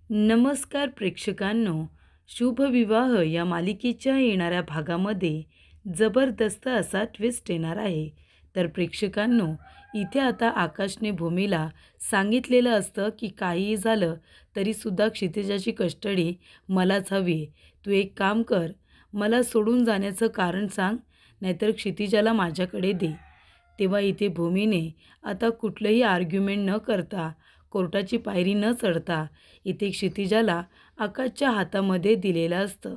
नमस्कार प्रेक्षकांनो. शुभविवाह या मालिकेच्या येणाऱ्या भागामध्ये जबरदस्त असा ट्विस्ट येणार आहे. तर प्रेक्षकांनो, इथे आता आकाशने भूमीला सांगितलेलं असतं की काहीही झालं तरीसुद्धा क्षितिजाची कस्टडी मलाच हवी. तू एक काम कर, मला सोडून जाण्याचं कारण सांग, नाहीतर क्षितिजाला माझ्याकडे दे. तेव्हा इथे भूमीने आता कुठलंही आर्ग्युमेंट न करता, कोर्टाची पायरी न चढता इथे क्षितिजाला आकाशच्या हातामध्ये दिलेलं असतं.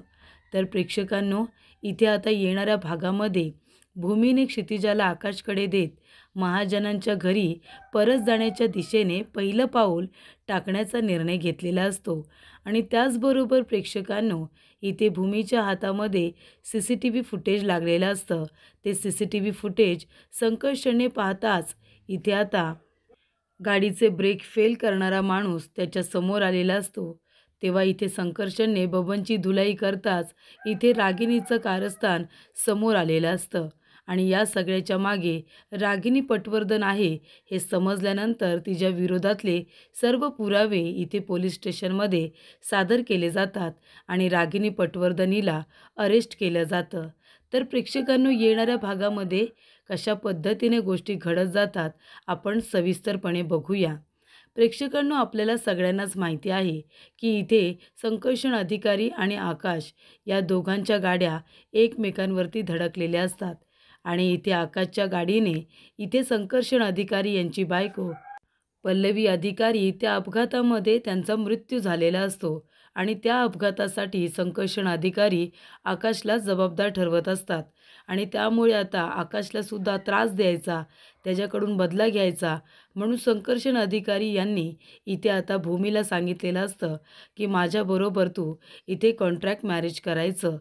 तर प्रेक्षकांनो, इथे आता येणाऱ्या भागामध्ये भूमीने क्षितिजाला आकाशकडे देत महाजनांच्या घरी परत जाण्याच्या दिशेने पहिलं पाऊल टाकण्याचा निर्णय घेतलेला असतो. आणि त्याचबरोबर प्रेक्षकांनो, इथे भूमीच्या हातामध्ये CCTV फुटेज लागलेलं असतं. ते CCTV फुटेज संकर्षणने पाहताच इथे आता गाडीचे ब्रेक फेल करणारा माणूस त्याच्या समोर आलेला असतो. तेव्हा इथे संकर्षणने बबनची धुलाई करताच इथे रागिणीचं कारस्थान समोर आलेलं असतं. आणि या सगळ्याच्या मागे रागिनी पटवर्धन आहे हे समजल्यानंतर तिच्या विरोधातले सर्व पुरावे इथे पोलीस स्टेशनमध्ये सादर केले जातात आणि रागिनी पटवर्धन हिला अरेस्ट केलं जातं. तर प्रेक्षकांनो, येणाऱ्या भागामध्ये कशा पद्धतीने गोष्टी घडत जातात आपण सविस्तरपणे बघूया. प्रेक्षकांनो, आपल्याला सगळ्यांनाच माहिती आहे की इथे संकर्षण अधिकारी आणि आकाश या दोघांच्या गाड्या एकमेकांवरती धडकलेल्या असतात. आणि इथे आकाशच्या गाडीने इथे संकर्षण अधिकारी यांची बायको पल्लवी अधिकारी त्या अपघातामध्ये त्यांचा मृत्यू झालेला असतो. आणि त्या अपघातासाठी संकर्षण अधिकारी आकाशला जबाबदार ठरवत असतात. आणि त्यामुळे आता आकाशला सुद्धा त्रास द्यायचा, त्याच्याकडून बदला घ्यायचा म्हणून संकर्षण अधिकारी यांनी इथे आता भूमीला सांगितलेलं असतं की माझ्याबरोबर तू इथे कॉन्ट्रॅक्ट मॅरेज करायचं.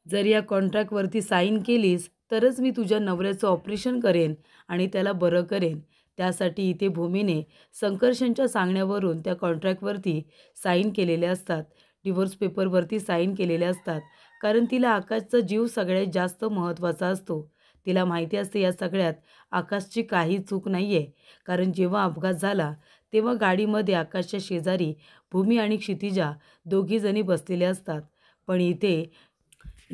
जर या कॉन्ट्रॅक्टवरती साईन केलीस तरच मी तुझ्या नवऱ्याचं ऑपरेशन करेन आणि त्याला बरं करेन. त्यासाठी इथे भूमीने संकर्षणच्या सांगण्यावरून त्या कॉन्ट्रॅक्टवरती साईन केलेले असतात. डिव्होर्स पेपरवरती साईन केलेले असतात. कारण तिला आकाशचा जीव सगळ्यात जास्त महत्त्वाचा असतो. तिला माहिती असते या सगळ्यात आकाशची काही चूक नाही आहे. कारण जेव्हा अपघात झाला तेव्हा गाडीमध्ये आकाशच्या शेजारी भूमी आणि क्षितिजा दोघीजणी बसलेल्या असतात. पण इथे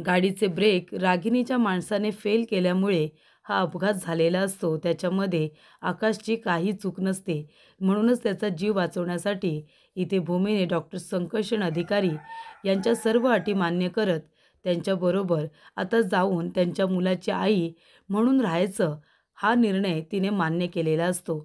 गाडीचे ब्रेक रागिनीच्या माणसाने फेल केल्यामुळे हा अपघात झालेला असतो. त्याच्यामध्ये आकाशची काही चूक नसते. म्हणूनच त्याचा जीव वाचवण्यासाठी इथे भूमीने डॉक्टर संकर्षण अधिकारी यांच्या सर्व अटी मान्य करत त्यांच्याबरोबर आता जाऊन त्यांच्या मुलाची आई म्हणून राहायचं हा निर्णय तिने मान्य केलेला असतो.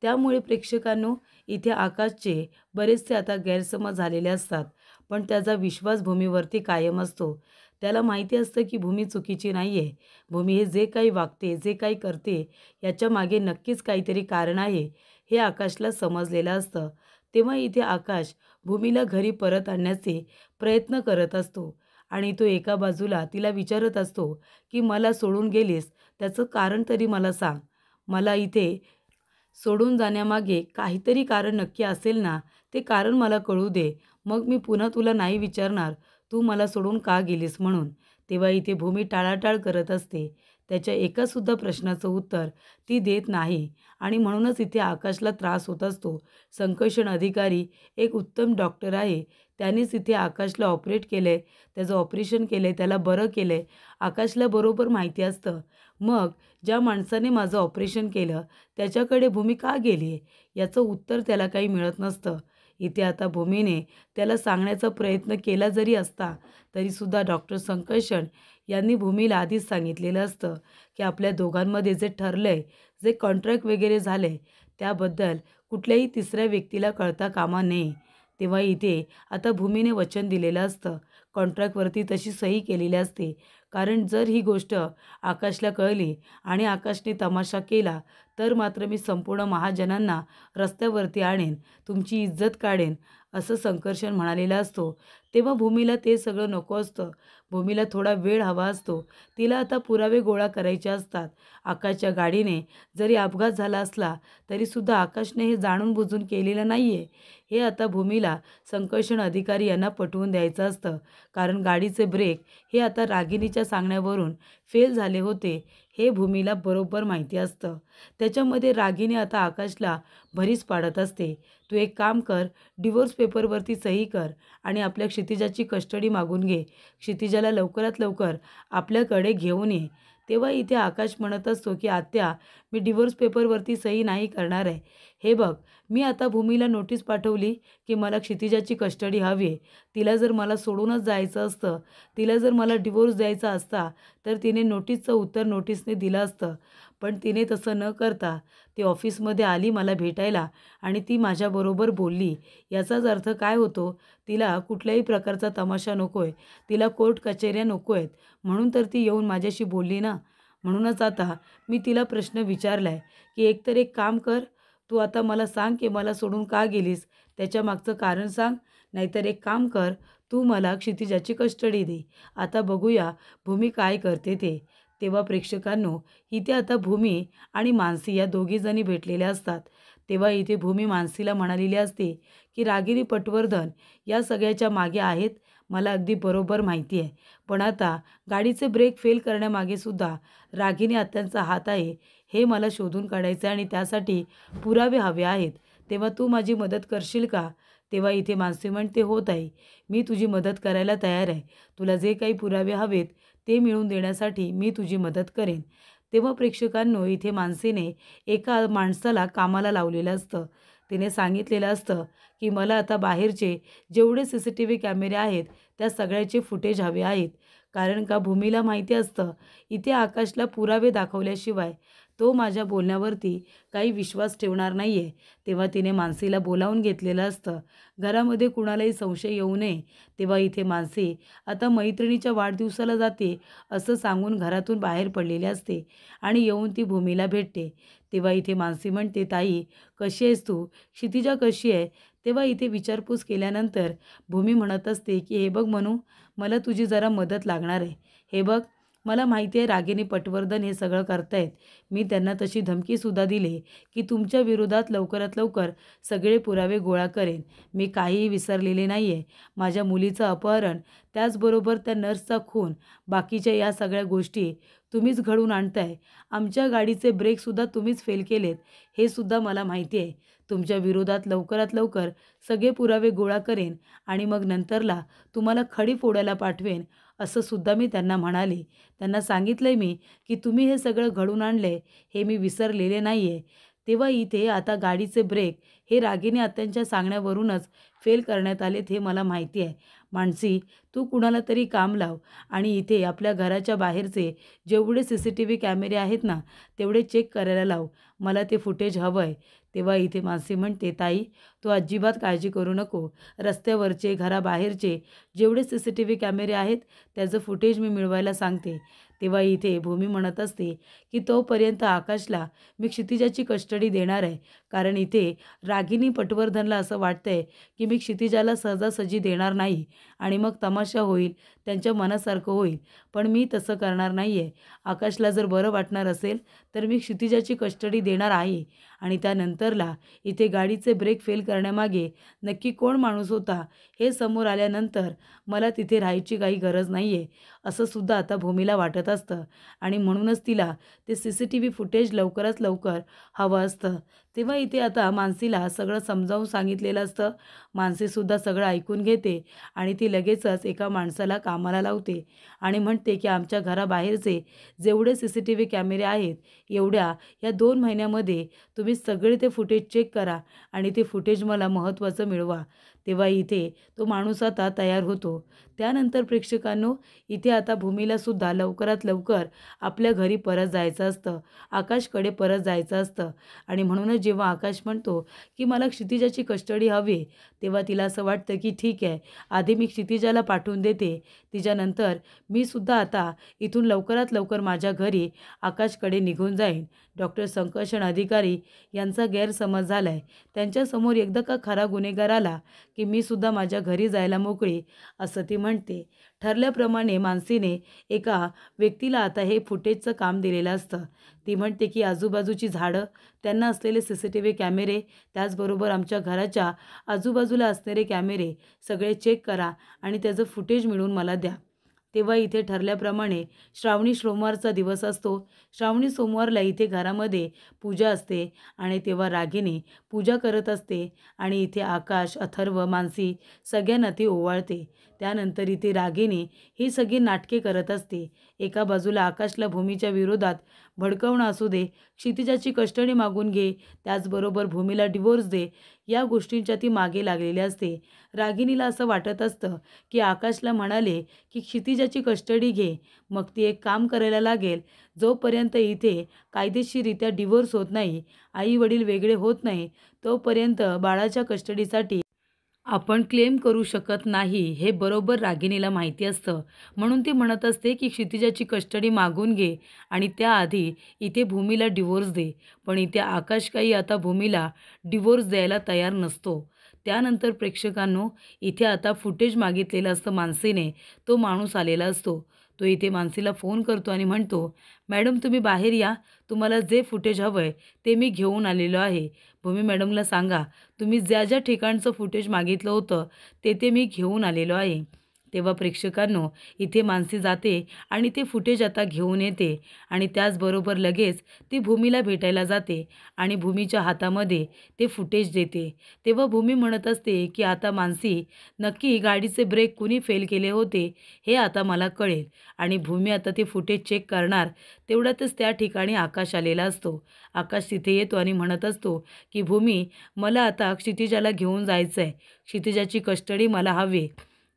त्यामुळे प्रेक्षकांनो, इथे आकाशचे बरेचसे आता गैरसमज झालेले असतात. पण त्याचा विश्वास भूमीवरती कायम असतो. त्याला माहिती असतं की भूमी चुकीची नाही आहे. भूमी हे जे काही वागते, जे काही करते याच्या मागे नक्कीच काहीतरी कारण आहे हे आकाशला समजलेलं असतं. तेव्हा इथे आकाश भूमीला घरी परत आणण्याचे प्रयत्न करत असतो. आणि तो एका बाजूला तिला विचारत असतो की मला सोडून गेलीस त्याचं कारण तरी मला सांग. मला इथे सोडून जाण्यामागे काहीतरी कारण नक्की असेल ना, ते कारण मला कळू दे. मग मी पुन्हा तुला नाही विचारणार तू मला सोडून का गेलीस म्हणून. तेव्हा इथे भूमी टाळाटाळ करत असते. त्याच्या एकासुद्धा प्रश्नाचं उत्तर ती देत नाही. आणि म्हणूनच इथे आकाशला त्रास होत असतो. संकर्षण अधिकारी एक उत्तम डॉक्टर आहे. त्यानेच इथे आकाशला ऑपरेट केलं आहे, त्याचं ऑपरेशन केलं आहे, त्याला बरं केलं आहे. आकाशला बरोबर माहिती असतं. मग ज्या माणसाने माझं ऑपरेशन केलं त्याच्याकडे भूमी का गेली आहे याचं उत्तर त्याला काही मिळत नसतं. इथे आता भूमीने त्याला सांगण्याचा प्रयत्न केला जरी असता तरीसुद्धा डॉक्टर संकर्षण यांनी भूमीला आधीच सांगितलेलं असतं की आपल्या दोघांमध्ये जे ठरलं आहे, जे कॉन्ट्रॅक्ट वगैरे झालं आहे त्याबद्दल कुठल्याही तिसऱ्या व्यक्तीला कळता कामा नये. तेव्हा इथे आता भूमीने वचन दिलेलं असतं. कॉन्ट्रॅक्टवरती तशी सही केलेली असते. कारण जर ही गोष्ट आकाशला कळली आणि आकाशने तमाशा केला तर मात्र मी संपूर्ण महाजनांना रस्त्यावरती आणेन, तुमची इज्जत काढेन असं संकर्षण म्हणालेला असतो. तेव्हा भूमीला ते सगळं नको असतं. भूमीला थोडा वेळ हवा असतो. तिला आता पुरावे गोळा करायचे असतात. आकाशच्या गाडीने जरी अपघात झाला असला तरीसुद्धा आकाशने हे जाणून बुजून केलेलं नाही आहे हे आता भूमीला संकर्षण अधिकारी यांना पटवून द्यायचं असतं. कारण गाडीचे ब्रेक हे आता रागिनीच्या सांगण्यावरून फेल झाले होते हे भूमीला बरोबर माहिती असतं. त्याच्यामध्ये रागिनी आता आकाशला भरीस पाडत असते. तू एक काम कर, डिवोर्स पेपरवरती सही कर आणि आपल्या क्षितिजाची कस्टडी मागून घे. क्षितिजाला लवकरात लवकर आपल्याकडे घेऊन ये. तेव्हा इथे आकाश म्हणत असतो की आत्या, मी डिवोर्स पेपरवरती सही नाही करणार आहे. हे बघ, मी आता भूमीला नोटीस पाठवली की मला क्षितिजाची कस्टडी हवी आहे. तिला जर मला सोडूनच जायचं असतं, तिला जर मला डिवोर्स द्यायचा असता, तर तिने नोटीसचं उत्तर नोटीसने दिलं असतं. पण तिने तसं न करता ती ऑफिसमध्ये आली मला भेटायला आणि ती माझ्याबरोबर बोलली. याचाच अर्थ काय होतो? तिला कुठल्याही प्रकारचा तमाशा नको आहे. तिला कोर्ट कचेऱ्या नको आहेत. म्हणून तर ती येऊन माझ्याशी बोलली ना. म्हणूनच आता मी तिला प्रश्न विचारला आहे की एकतर एक काम कर, तू आता मला सांग की मला सोडून का गेलीस? त्याच्यामागचं कारण सांग. नाहीतर एक काम कर, तू मला क्षितिजाची कस्टडी दे. आता बघूया भूमी काय करते ते. तेव्हा प्रेक्षकांनो, इथे आता भूमी आणि मानसी या दोघीजणी भेटलेल्या असतात. तेव्हा इथे भूमी मानसीला म्हणालेली असते की रागिनी पटवर्धन या सगळ्याच्या मागे आहेत, मला अगदी बरोबर माहिती आहे. पण आता गाडीचे ब्रेक फेल करण्यामागे सुद्धा रागिनी आत्यांचा हात आहे, हे मला शोधून काढायचं आहे आणि त्यासाठी पुरावे हवे आहेत. तेव्हा तू माझी मदत करशील का? तेव्हा इथे मानसी म्हणते, हो ताई, मी तुझी मदत करायला तयार आहे. तुला जे काही पुरावे हवेत ते मिळवून देण्यासाठी मी तुझी मदत करेन. तेव्हा प्रेक्षकांनो, इथे मानसीने एका माणसाला कामाला लावलेलं असतं. तिने सांगितलेलं असतं की मला आता बाहेरचे जेवढे CCTV कॅमेरे आहेत त्या सगळ्याचे फुटेज हवे आहेत. कारण का भूमीला माहिती असतं, इथे आकाशला पुरावे दाखवल्याशिवाय तो माझ्या बोलण्यावरती काही विश्वास ठेवणार नाही आहे. तेव्हा तिने मानसीला बोलावून घेतलेलं असतं. घरामध्ये कुणालाही संशय येऊ नये. तेव्हा इथे मानसी आता मैत्रिणीच्या वाढदिवसाला जाते असं सांगून घरातून बाहेर पडलेली असते आणि येऊन ती भूमीला भेटते. तेव्हा इथे मानसी म्हणते, ताई कशी आहेस तू? क्षितिजा कशी आहे? तेव्हा इथे विचारपूस केल्यानंतर भूमी म्हणत असते की हे बघ मनू, मला तुझी जरा मदत लागणार आहे. हे बघ, मला माहिती आहे रागिनी पटवर्धन हे सगळं करतायत. मी त्यांना तशी धमकीसुद्धा दिली की तुमच्या विरोधात लवकरात लवकर सगळे पुरावे गोळा करेन. मी काहीही विसरलेले नाही आहे. माझ्या मुलीचं अपहरण, त्याचबरोबर त्या नर्सचा खून, बाकीच्या या सगळ्या गोष्टी तुम्हीच घडवून आणताय. आमच्या गाडीचे ब्रेकसुद्धा तुम्हीच फेल केलेत, हे सुद्धा मला माहिती आहे. तुमच्या विरोधात लवकरात लवकर सगळे पुरावे गोळा करेन आणि मग नंतरला तुम्हाला खडी फोडायला पाठवेन, असं सुद्धा मी त्यांना म्हणाले. त्यांना सांगितलंय मी की तुम्ही हे सगळं घडवून आणलंय, हे मी विसरलेले नाही आहे. तेव्हा इथे आता गाडीचे ब्रेक हे रागिनी आत्यांच्या सांगण्यावरूनच फेल करण्यात आलेत, हे मला माहिती आहे. मानसी, तू कुणाला तरी काम लाव आणि इथे आपल्या घराच्या बाहेरचे जेवढे CCTV कॅमेरे आहेत ना, तेवढे चेक करायला लाव. मला ते फुटेज हवं आहे. तेव्हा इथे मानसी म्हणते, ताई तू अजिबात काळजी करू नको. रस्त्यावरचे, घराबाहेरचे जेवढे CCTV कॅमेरे आहेत त्याचं फुटेज मी मिळवायला सांगते. तेव्हा इथे भूमी म्हणत असते की तोपर्यंत आकाशला मी क्षितिजाची कस्टडी देणार आहे. कारण इथे रागिनी पटवर्धनला असं वाटतंय की मी क्षितिजाला सहजासहजी देणार नाही आणि मग तमाशा होईल, त्यांच्या मनासारखं होईल. पण मी तसं करणार नाही आहे. आकाशला जर बरं वाटणार असेल तर मी क्षितिजाची कस्टडी देणार आहे. आणि त्यानंतरला इथे गाडीचे ब्रेक फेल करण्यामागे नक्की कोण माणूस होता हे समोर आल्यानंतर मला तिथे राहायची काही गरज नाही आहे, असं सुद्धा आता भूमीला वाटत असतं. आणि म्हणूनच तिला ते CCTV फुटेज लवकरात लवकर हवं असतं. तेव्हा इथे आता मानसीला सगळं समजावून सांगितलेलं असतं. मानसीसुद्धा सगळं ऐकून घेते आणि ती लगेचच एका माणसाला कामाला लावते आणि म्हणते की आमच्या घराबाहेरचे जेवढे CCTV कॅमेरे आहेत, या 2 महिन्यामध्ये तुम्ही सगळे ते फुटेज चेक करा आणि ते फुटेज मला महत्त्वाचं मिळवा. तेव्हा इथे तो माणूस आता तयार होतो. त्यानंतर प्रेक्षकांनो, इथे आता भूमीलासुद्धा लवकरात लवकर आपल्या घरी परत जायचं असतं, आकाशकडे परत जायचं असतं. आणि म्हणूनच जेव्हा आकाश म्हणतो की मला क्षितिजाची कस्टडी हवी, तेव्हा तिला असं वाटतं की ठीक आहे, आधी मी क्षितिजाला पाठवून देते, तिच्यानंतर मी सुद्धा आता इथून लवकरात लवकर माझ्या घरी आकाशकडे निघून जाईन. डॉक्टर संकर्षण अधिकारी यांचा गैरसमज झाला आहे. त्यांच्यासमोर एकदा का खरा गुन्हेगार आला की मी सुद्धा माझ्या घरी जायला मोकळी, असं ती म्हणते. ठरल्याप्रमाणे मानसीने एका व्यक्तीला आता हे फुटेजचं काम दिलेलं असतं. ती म्हणते की आजूबाजूची झाडं, त्यांना असलेले CCTV कॅमेरे, त्याचबरोबर आमच्या घराच्या आजूबाजूला असणारे कॅमेरे सगळे चेक करा आणि त्याचं फुटेज मिळवून मला द्या. तेव्हा इथे ठरल्याप्रमाणे श्रावणी सोमवारचा दिवस असतो. श्रावणी सोमवारला इथे घरामध्ये पूजा असते आणि तेव्हा रागिनी पूजा करत असते आणि इथे आकाश, अथर्व, मानसी सगळ्यांना ती ओवाळते. त्यानंतर इथे रागिनी ही सगळी नाटके करत असते. एका बाजूला आकाशला भूमीच्या विरोधात भडकवणं असू दे, क्षितिजाची कस्टडी मागून घे, त्याचबरोबर भूमीला डिवोर्स दे, या गोष्टींच्या ती मागे लागलेली असते. रागिनीला असं वाटत असतं की आकाशला म्हणाले की क्षितिजाची कस्टडी घे, मग ती एक काम करायला लागेल. जोपर्यंत इथे कायदेशीररित्या डिवोर्स होत नाही, आई वडील वेगळे होत नाही, तोपर्यंत बाळाच्या कस्टडीसाठी आपण क्लेम करू शकत नाही, हे बरोबर रागिनीला माहिती असतं. म्हणून ती म्हणत असते की क्षितिजाची कस्टडी मागून घे आणि त्याआधी इथे भूमीला डिवोर्स दे. पण इथे आकाश काही आता भूमीला डिवोर्स द्यायला तयार नसतो. त्यानंतर प्रेक्षकांनो, इथे आता फुटेज मागितलेलं असतं मानसीने. तो माणूस आलेला असतो. तो इथे मानसीला फोन करतो आणि म्हणतो, मॅडम तुम्ही बाहेर या, तुम्हाला जे फुटेज हवं आहे ते मी घेऊन आलेलो आहे. भूमी मॅडमला सांगा, तुम्ही ज्या ज्या ठिकाणचं फुटेज मागितलं होतं ते मी घेऊन आलेलो आहे. तेव्हा प्रेक्षकांनो, इथे मानसी जाते आणि ते फुटेज आता घेऊन येते आणि त्याचबरोबर लगेच ती भूमीला भेटायला जाते आणि भूमीच्या हातामध्ये ते फुटेज देते. तेव्हा भूमी म्हणत असते की आता मानसी, नक्की गाडीचे ब्रेक कुणी फेल केले होते हे आता मला कळेल. आणि भूमी आता ते फुटेज चेक करणार. तेवढ्यातच त्या ठिकाणी आकाश आलेला असतो. आकाश तिथे येतो आणि म्हणत असतो की भूमी, मला आता क्षितिजाला घेऊन जायचं आहे, क्षितिजाची कस्टडी मला हवी.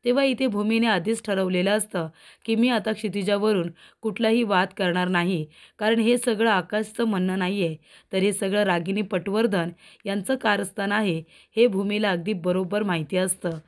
तेव्हा इथे भूमीने आधीच ठरवलेलं असतं की मी आता क्षितिजावरून कुठलाही वाद करणार नाही, कारण हे सगळं आकाशचं म्हणणं नाही आहे, तर हे सगळं रागिनी पटवर्धन यांचं कारस्थान आहे, हे भूमीला अगदी बरोबर माहिती असतं.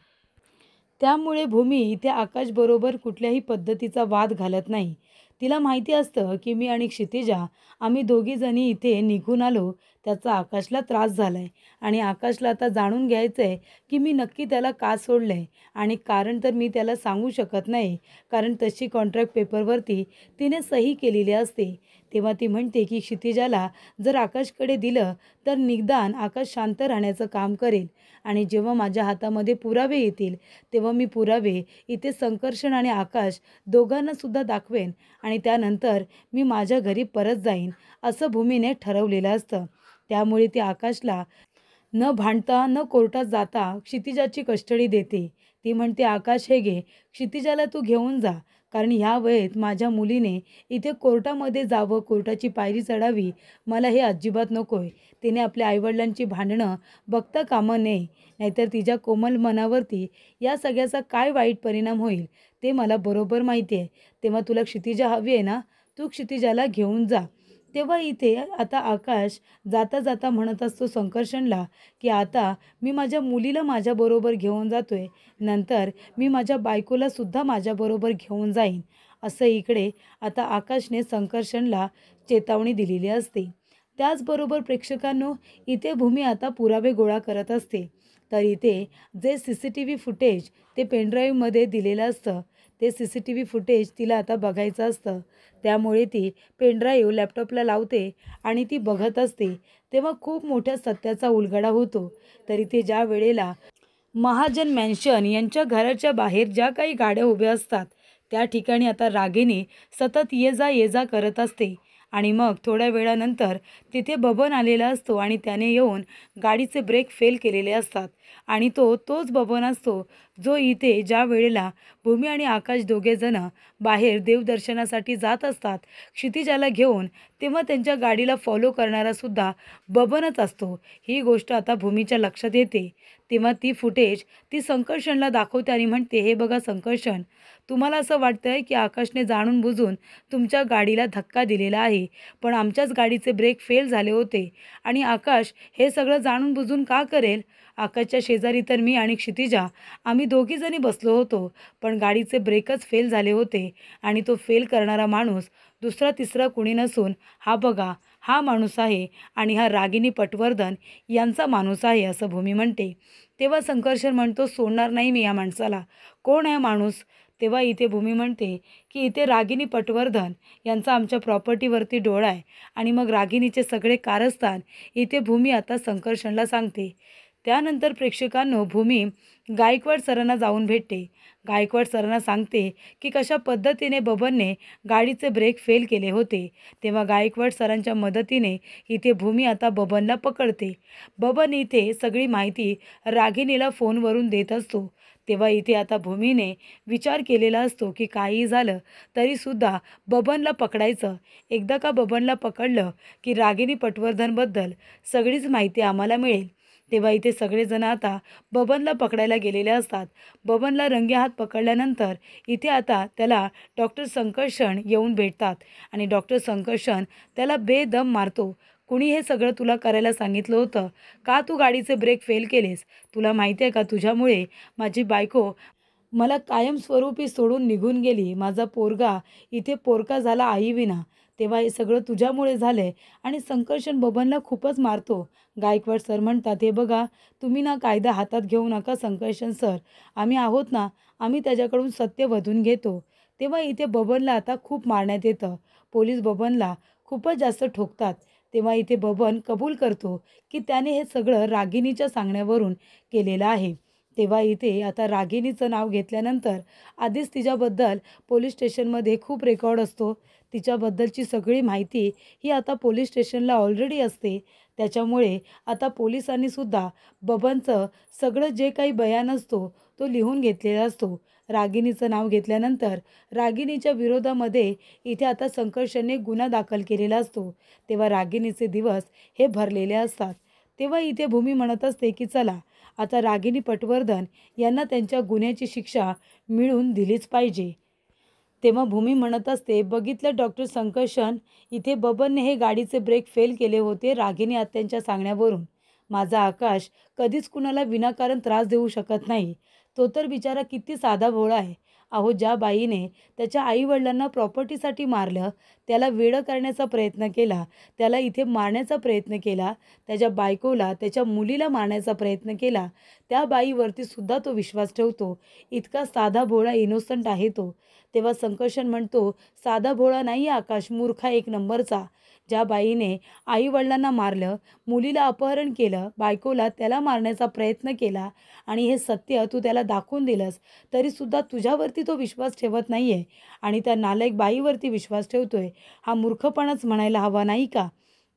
त्यामुळे भूमी इथे आकाशबरोबर कुठल्याही पद्धतीचा वाद घालत नाही. तिला माहिती असतं की मी आणि क्षितिजा आम्ही दोघीजणी इथे निघून आलो, त्याचा आकाशला त्रास झाला आहे आणि आकाशला आता जाणून घ्यायचं आहे की मी नक्की त्याला का सोडलं आहे. आणि कारण तर मी त्याला सांगू शकत नाही, कारण तशी कॉन्ट्रॅक्ट पेपरवरती तिने सही केलेली असते. तेव्हा ती म्हणते की क्षितिजाला जर आकाशकडे दिलं तर निदान आकाश शांत राहण्याचं काम करेल आणि जेव्हा माझ्या हातामध्ये पुरावे येतील तेव्हा मी पुरावे इथे संकर्षण आणि आकाश दोघांनासुद्धा दाखवेन आणि त्यानंतर मी माझ्या घरी परत जाईन, असं भूमीने ठरवलेलं असतं. त्यामुळे ती आकाशला न भांडता न कोर्टात जाता क्षितिजाची कस्टडी देते. ती म्हणते, आकाश हे घे, क्षितिजाला तू घेऊन जा, कारण ह्या वयात माझ्या मुलीने इथे कोर्टामध्ये जावं, कोर्टाची पायरी चढावी, मला हे अजिबात नको आहे. तिने आपल्या आईवडिलांची भांडणं बघता कामा नये, नाहीतर तिच्या कोमल मनावरती या सगळ्याचा काय वाईट परिणाम होईल ते मला बरोबर माहिती आहे. तेव्हा तुला क्षितिजा हवी आहे ना, तू क्षितिजाला घेऊन जा. तेव्हा इथे आता आकाश जाता जाता म्हणत असतो संकर्षणला की आता मी माझ्या मुलीला माझ्याबरोबर घेऊन जातोय, नंतर मी माझ्या बायकोलासुद्धा माझ्याबरोबर घेऊन जाईन, असं इकडे आता आकाशने संकर्षणला चेतावणी दिलेली असते. त्याचबरोबर प्रेक्षकांनो, इथे भूमी आता पुरावे गोळा करत असते. तर इथे जे CCTV फुटेज ते पेनड्राईव्हमध्ये दिलेलं असतं, ते CCTV फुटेज तिला आता बघायचं असतं. त्यामुळे ती पेनड्राईव्ह लॅपटॉपला लावते आणि ती बघत असते. तेव्हा खूप मोठ्या सत्याचा उलगडा होतो. तर इथे ज्या वेळेला महाजन मॅन्शन यांच्या घराच्या बाहेर ज्या काही गाड्या उभ्या असतात त्या ठिकाणी आता रागिनी सतत ये जा करत असते आणि मग थोड्या वेळानंतर तिथे बबन आलेला असतो आणि त्याने येऊन गाडीचे ब्रेक फेल केलेले असतात आणि तोच बबन असतो जो इथे ज्या वेळेला भूमी आणि आकाश दोघेजण बाहेर देवदर्शनासाठी जात असतात क्षितिजाला घेऊन, तेव्हा त्यांच्या गाडीला फॉलो करणारासुद्धा बबनच असतो. ही गोष्ट आता भूमीच्या लक्षात येते. तेव्हा ती फुटेज ती संकर्षणला दाखवते आणि म्हणते, हे बघा संकर्षण, तुम्हाला असं वाटतं आहे की आकाशने जाणून बुजून तुमच्या गाडीला धक्का दिलेला आहे, पण आमच्याच गाडीचे ब्रेक फेल झाले होते आणि आकाश हे सगळं जाणून बुजून का करेल? आकाशच्या शेजारी तर मी आणि क्षितिजा आम्ही दोघीजणी बसलो होतो, पण गाडीचे ब्रेकच फेल झाले होते आणि तो फेल करणारा माणूस दुसरा तिसरा कुणी नसून हा बघा, हा माणूस आहे आणि हा रागिनी पटवर्धन यांचा माणूस आहे, असं भूमी म्हणते. तेव्हा संकर्षण म्हणतो, सोडणार नाही मी या माणसाला. कोण आहे माणूस? तेव्हा इथे भूमी म्हणते की इथे रागिनी पटवर्धन यांचा आमच्या प्रॉपर्टीवरती डोळा आहे आणि मग रागिनीचे सगळे कारस्थान इथे भूमी आता संकर्षणला सांगते. त्यानंतर प्रेक्षकांनो, भूमी गायकवाड सरांना जाऊन भेटते. गायकवाड सरांना सांगते की कशा पद्धतीने बबनने गाडीचे ब्रेक फेल केले होते. तेव्हा गायकवाड सरांच्या मदतीने इथे भूमी आता बबनला पकडते. बबन इथे सगळी माहिती रागिणीला फोनवरून देत असतो. तेव्हा इथे आता भूमीने विचार केलेला असतो की काहीही झालं तरीसुद्धा बबनला पकडायचं. एकदा का बबनला पकडलं की रागिणी पटवर्धनबद्दल सगळीच माहिती आम्हाला मिळेल. तेव्हा इथे सगळेजण आता बबनला पकडायला गेलेले असतात. बबनला रंगेहात पकडल्यानंतर इथे आता त्याला डॉक्टर संकर्षण येऊन भेटतात आणि डॉक्टर संकर्षण त्याला बेदम मारतो. कुणी हे सगळं तुला करायला सांगितलं होतं? का तू गाडीचे ब्रेक फेल केलेस? तुला माहिती आहे का तुझ्यामुळे माझी बायको मला कायमस्वरूपी सोडून निघून गेली. माझा पोरगा इथे पोरका झाला आईविना. तेव्हा हे सगळं तुझ्यामुळे झालंय आणि संकर्षण बबनला खूपच मारतो. गायकवाड सर म्हणतात, हे बघा तुम्ही ना कायदा हातात घेऊ नका संकर्षण सर. आम्ही आहोत ना, आम्ही त्याच्याकडून सत्य वधून घेतो. तेव्हा इथे बबनला आता खूप मारण्यात येतं. पोलीस बबनला खूपच जास्त ठोकतात. तेव्हा इथे बबन कबूल करतो की त्याने हे सगळं रागिणीच्या सांगण्यावरून केलेलं आहे. तेव्हा इथे आता रागिणीचं नाव घेतल्यानंतर आधीच तिच्याबद्दल पोलीस स्टेशनमध्ये खूप रेकॉर्ड असतो. तिच्याबद्दलची सगळी माहिती ही आता पोलीस स्टेशनला ऑलरेडी असते. त्याच्यामुळे आता पोलिसांनीसुद्धा बबनचं सगळं जे काही बयान असतो तो लिहून घेतलेला असतो. रागिणीचं नाव घेतल्यानंतर रागिणीच्या विरोधामध्ये इथे आता संकर्षणने गुन्हा दाखल केलेला असतो. तेव्हा रागिणीचे दिवस हे भरलेले असतात. तेव्हा इथे भूमी म्हणत असते की चला आता रागिणी पटवर्धन यांना त्यांच्या गुन्ह्याची शिक्षा मिळून दिलीच पाहिजे. तेव्हा भूमी म्हणत असते, बघितलं डॉक्टर संकर्षण, इथे बबनने हे गाडीचे ब्रेक फेल केले होते रागिणी आत्यांच्या सांगण्यावरून. माझा आकाश कधीच कुणाला विनाकारण त्रास देऊ शकत नाही. तो तर बिचारा किती साधा भोळा आहे. अहो ज्या बाईने त्याच्या आईवडिलांना प्रॉपर्टीसाठी मारलं, त्याला वेडं करण्याचा प्रयत्न केला, त्याला इथे मारण्याचा प्रयत्न केला, त्याच्या बायकोला त्याच्या मुलीला मारण्याचा प्रयत्न केला, त्या बाईवरती सुद्धा तो विश्वास ठेवतो. इतका साधा भोळा इनोसंट आहे तो. तेव्हा संकर्षण म्हणतो, साधा भोळा नाही आकाश, मूर्खा एक नंबरचा. ज्या बाईने आईवडिलांना मारलं, मुलीला अपहरण केलं, बायकोला त्याला मारण्याचा प्रयत्न केला आणि हे सत्य तू त्याला दाखवून दिलंस, तरीसुद्धा तुझ्यावरती तो विश्वास ठेवत नाही आहे आणि त्या नालायक बाईवरती विश्वास ठेवतोय. हा मूर्खपणाच म्हणायला हवा नाही का?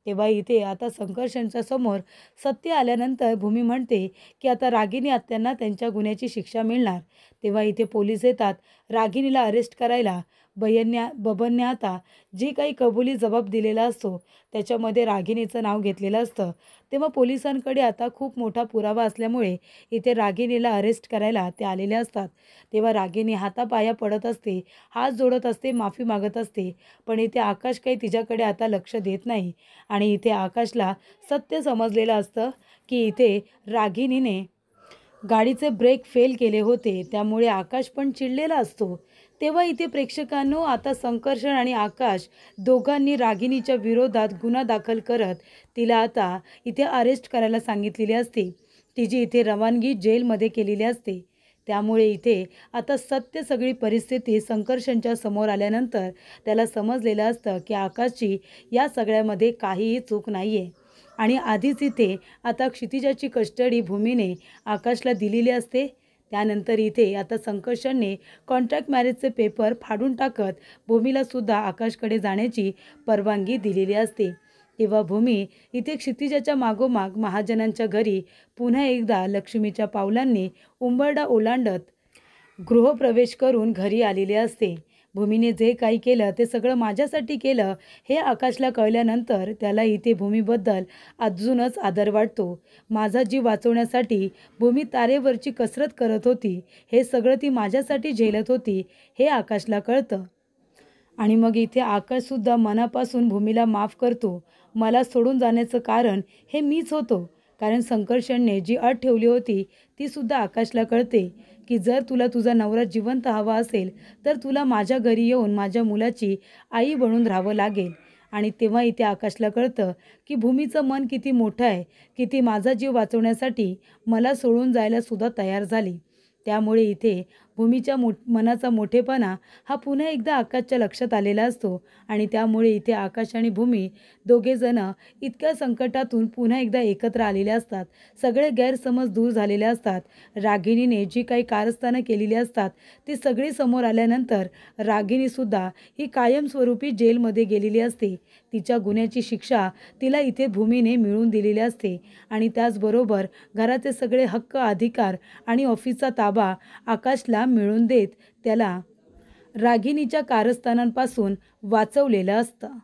तेव्हा इथे आता संकर्षणच्या समोर सत्य आल्यानंतर भूमी म्हणते की आता रागिणी आत्यांना त्यांच्या गुन्ह्याची शिक्षा मिळणार. तेव्हा इथे पोलीस येतात रागिणीला अरेस्ट करायला. बबनने आता जी काही कबुली जबाब दिलेला असतो त्याच्यामध्ये रागिणीचं नाव घेतलेलं असतं. तेव्हा पोलिसांकडे आता खूप मोठा पुरावा असल्यामुळे इथे रागिणीला अरेस्ट करायला ते आलेले असतात. तेव्हा रागिणी हातापाया पडत असते, हात जोडत असते, माफी मागत असते. पण इथे आकाश काही तिच्याकडे आता लक्ष देत नाही आणि इथे आकाशला सत्य समजलेलं असतं की इथे रागिणीने गाडीचे ब्रेक फेल केले होते, त्यामुळे आकाश पण चिडलेला असतो. तेव्हा इथे प्रेक्षकांनो आता संकर्षण आणि आकाश दोघांनी रागिणीच्या विरोधात गुन्हा दाखल करत तिला आता इथे अरेस्ट करायला सांगितलेली असते. तिची इथे रवानगी जेलमध्ये केलेली असते. त्यामुळे इथे आता सत्य सगळी परिस्थिती संकर्षणच्या समोर आल्यानंतर त्याला समजलेलं असतं की आकाशची या सगळ्यामध्ये काहीही चूक नाही आहे. आणि आधीच इथे आता क्षितिजाची कस्टडी भूमीने आकाशला दिलेली असते. त्यानंतर इथे आता संकर्षणने कॉन्ट्रॅक्ट मॅरेजचे पेपर फाडून टाकत भूमीलासुद्धा आकाशकडे जाण्याची परवानगी दिलेली असते. तेव्हा भूमी इथे क्षितिजाच्या मागोमाग महाजनांच्या घरी पुन्हा एकदा लक्ष्मीच्या पावलांनी उंबरडा ओलांडत गृहप्रवेश करून घरी आलेले असते. भूमीने जे काही केलं ते सगळं माझ्यासाठी केलं हे आकाशला कळल्यानंतर त्याला इथे भूमीबद्दल अजूनच आदर वाटतो. माझा जीव वाचवण्यासाठी भूमी तारेवरची कसरत करत होती, हे सगळं ती माझ्यासाठी झेलत होती हे आकाशला कळतं. आणि मग इथे आकाशसुद्धा मनापासून भूमीला माफ करतो. मला सोडून जाण्याचं कारण हे मीच होतो. कारण संकर्षणने जी अट ठेवली होती तीसुद्धा आकाशला कळते की जर तुला तुझा नवरा जिवंत हवा असेल तर तुला माझ्या घरी येऊन माझ्या मुलाची आई बनून राहावं लागेल. आणि तेव्हा इथे आकाशला कळतं की भूमीचं मन किती मोठं आहे, की ती माझा जीव वाचवण्यासाठी मला सोडून जायला सुद्धा तयार झाली. त्यामुळे इथे भूमीच्या मनाचा मोठेपणा हा पुन्हा एकदा आकाशच्या लक्षात आलेला असतो आणि त्यामुळे इथे आकाश आणि भूमी दोघेजण इतक्या संकटातून पुन्हा एकदा एकत्र आलेले असतात. सगळे गैरसमज दूर झालेले असतात. रागिणीने जी काही कारस्थानं केलेली असतात ती सगळी समोर आल्यानंतर रागिणीसुद्धा ही कायमस्वरूपी जेलमध्ये गेलेली असते. तिच्या गुन्ह्याची शिक्षा तिला इथे भूमीने मिळवून दिलेली असते आणि त्याचबरोबर घराचे सगळे हक्क, अधिकार आणि ऑफिसचा ताबा आकाशला मिळवून देत त्याला रागिणीच्या कारस्थानांपासून वाचवलेलं असतं.